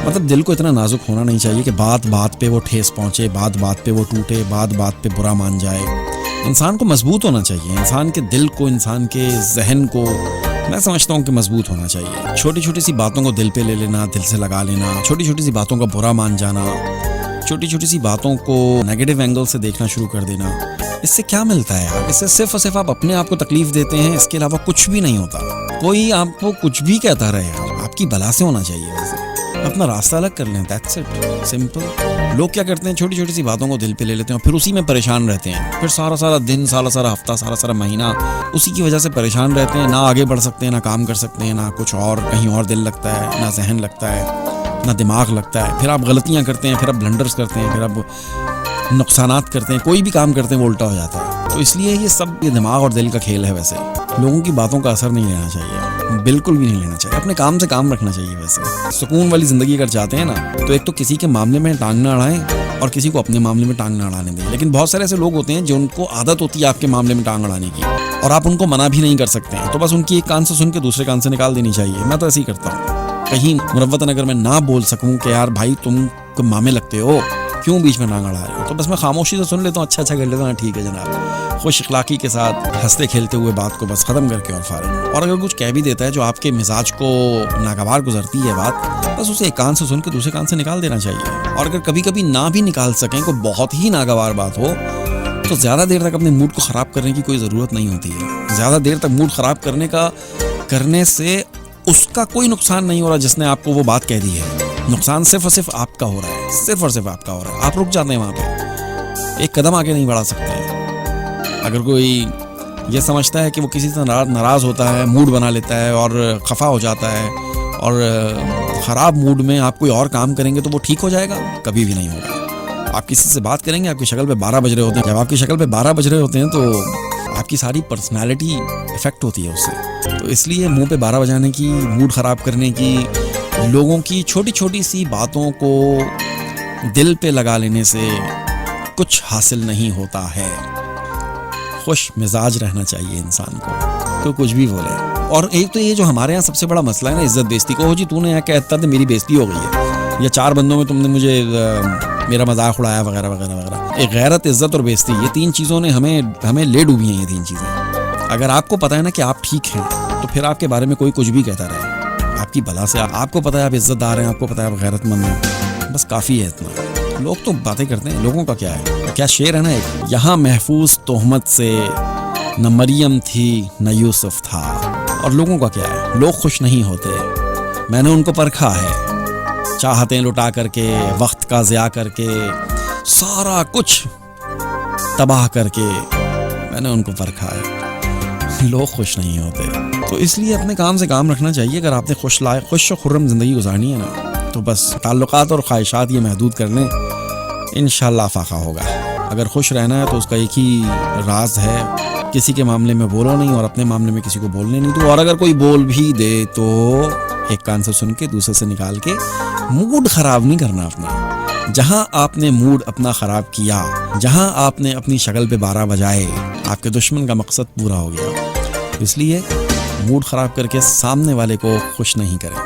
مطلب دل کو اتنا نازک ہونا نہیں چاہیے کہ بات بات پہ وہ ٹھیس پہنچے، بات بات پہ وہ ٹوٹے، بات بات پہ برا مان جائے۔ انسان کو مضبوط ہونا چاہیے، انسان کے دل کو، انسان کے ذہن کو میں سمجھتا ہوں کہ مضبوط ہونا چاہیے۔ چھوٹی چھوٹی سی باتوں کو دل پہ لے لینا، دل سے لگا لینا، چھوٹی چھوٹی سی باتوں کا برا مان جانا، چھوٹی چھوٹی سی باتوں کو نیگیٹو اینگل سے دیکھنا شروع کر دینا، اس سے کیا ملتا ہے یار؟ اس سے صرف اور صرف آپ اپنے آپ کو تکلیف دیتے ہیں، اس کے علاوہ کچھ بھی نہیں ہوتا۔ کوئی آپ کو کچھ بھی کہتا رہے یار، آپ کی بلا سے ہونا چاہیے، ویسے اپنا راستہ الگ کر لیں، دیٹس اٹ، سمپل۔ لوگ کیا کرتے ہیں، چھوٹی چھوٹی سی باتوں کو دل پہ لے لیتے ہیں اور پھر اسی میں پریشان رہتے ہیں، پھر سارا دن، سارا ہفتہ، سارا مہینہ اسی کی وجہ سے پریشان رہتے ہیں، نہ آگے بڑھ سکتے ہیں، نہ کام کر سکتے ہیں، نہ کچھ اور کہیں اور دل لگتا ہے، نہ ذہن لگتا ہے، نہ دماغ لگتا ہے۔ پھر آپ غلطیاں کرتے ہیں، پھر آپ بلنڈرز کرتے ہیں، پھر آپ نقصانات کرتے ہیں، کوئی بھی کام کرتے ہیں وہ الٹا ہو جاتا ہے۔ تو اس لیے یہ دماغ اور دل کا کھیل ہے۔ ویسے لوگوں کی باتوں کا اثر نہیں لینا چاہیے، بالکل بھی نہیں لینا چاہیے، اپنے کام سے کام رکھنا چاہیے۔ ویسے سکون والی زندگی اگر چاہتے ہیں نا، تو ایک تو کسی کے معاملے میں ٹانگ نہ اڑائیں اور کسی کو اپنے معاملے میں ٹانگ نہ اڑانے دیں۔ لیکن بہت سارے ایسے لوگ ہوتے ہیں جو ان کو عادت ہوتی ہے آپ کے معاملے میں ٹانگ اڑانے کی، اور آپ ان کو منع بھی نہیں کر سکتے ہیں، تو بس ان کی ایک کان سے سن کے دوسرے کان سے نکال دینی چاہیے۔ میں تو ایسے ہی کرتا ہوں، کہیں مروتاً اگر میں نہ بول سکوں کہ یار بھائی تم مامے لگتے ہو، کیوں بیچ میں ٹانگ اڑا رہے ہو، تو بس میں خاموشی سے سن لیتا ہوں، اچھا کر لیتا ہوں، ٹھیک ہے جناب، خوش اخلاقی کے ساتھ ہنستے کھیلتے ہوئے بات کو بس ختم کر کے اور فارغ۔ اور اگر کچھ کہہ بھی دیتا ہے جو آپ کے مزاج کو ناگوار گزرتی ہے بات، بس اسے ایک کان سے سن کے دوسرے کان سے نکال دینا چاہیے۔ اور اگر کبھی کبھی نہ بھی نکال سکیں، کوئی بہت ہی ناگوار بات ہو، تو زیادہ دیر تک اپنے موڈ کو خراب کرنے کی کوئی ضرورت نہیں ہوتی ہے۔ زیادہ دیر تک موڈ خراب کرنے سے اس کا کوئی نقصان نہیں ہو رہا جس نے آپ کو وہ بات کہہ دی ہے، نقصان صرف اور صرف آپ کا ہو رہا ہے، صرف اور صرف آپ کا ہو رہا ہے۔ آپ رک جاتے ہیں وہاں پہ، ایک قدم آگے نہیں بڑھا سکتے ہیں۔ اگر کوئی یہ سمجھتا ہے کہ وہ کسی سے ناراض ہوتا ہے، موڈ بنا لیتا ہے اور خفا ہو جاتا ہے، اور خراب موڈ میں آپ کوئی اور کام کریں گے تو وہ ٹھیک ہو جائے گا، کبھی بھی نہیں ہوگا۔ آپ کسی سے بات کریں گے، آپ کی شکل پہ 12 بج رہے ہوتے ہیں، جب آپ کی شکل پہ 12 بج رہے ہوتے ہیں تو آپ کی ساری پرسنالٹی افیکٹ ہوتی ہے اس سے۔ تو اس لیے منہ پہ 12 بجانے کی، موڈ خراب کرنے کی، لوگوں کی چھوٹی چھوٹی سی باتوں کو دل پہ لگا لینے سے کچھ حاصل نہیں ہوتا ہے۔ خوش مزاج رہنا چاہیے انسان کو، تو کچھ بھی بولے۔ اور ایک تو یہ جو ہمارے یہاں سب سے بڑا مسئلہ ہے نا، عزت بیزتی کو، جی تو نے کہتا تھا میری بیزتی ہو گئی ہے، یا 4 بندوں میں تم نے مجھے میرا مذاق اڑایا وغیرہ وغیرہ وغیرہ۔ ایک غیرت، عزت اور بیزتی، یہ 3 چیزوں نے ہمیں لے ڈوبی ہیں، یہ 3 چیزیں۔ اگر آپ کو پتہ ہے نا کہ آپ ٹھیک ہیں، تو پھر آپ کے بارے میں کوئی کچھ بھی کہتا رہے، آپ کی بلا سے، آپ کو پتہ ہے آپ عزت دار ہیں، آپ کو پتہ ہے آپ غیرت مند ہیں، بس کافی ہے اتنا۔ لوگ تو باتیں کرتے ہیں، لوگوں کا کیا ہے؟ کیا شعر ہے نا ایک، یہاں محفوظ تہمت سے نہ مریم تھی نہ یوسف تھا۔ اور لوگوں کا کیا ہے؟ لوگ خوش نہیں ہوتے، میں نے ان کو پرکھا ہے، چاہتیں لٹا کر کے، وقت کا ضیاع کر کے، سارا کچھ تباہ کر کے میں نے ان کو پرکھا ہے، لوگ خوش نہیں ہوتے۔ تو اس لیے اپنے کام سے کام رکھنا چاہیے۔ اگر آپ نے خوش و خرم زندگی گزارنی ہے نا، تو بس تعلقات اور خواہشات یہ محدود کر لیں، انشاءاللہ فاقہ ہوگا۔ اگر خوش رہنا ہے تو اس کا ایک ہی راز ہے، کسی کے معاملے میں بولو نہیں اور اپنے معاملے میں کسی کو بولنے نہیں دو، اور اگر کوئی بول بھی دے تو ایک کان سے سن کے دوسرے سے نکال کے، موڈ خراب نہیں کرنا اپنا۔ جہاں آپ نے موڈ اپنا خراب کیا، جہاں آپ نے اپنی شکل پہ 12 بجائے، آپ کے دشمن کا مقصد پورا ہو گیا۔ اس لیے موڈ خراب کر کے سامنے والے کو خوش نہیں کریں۔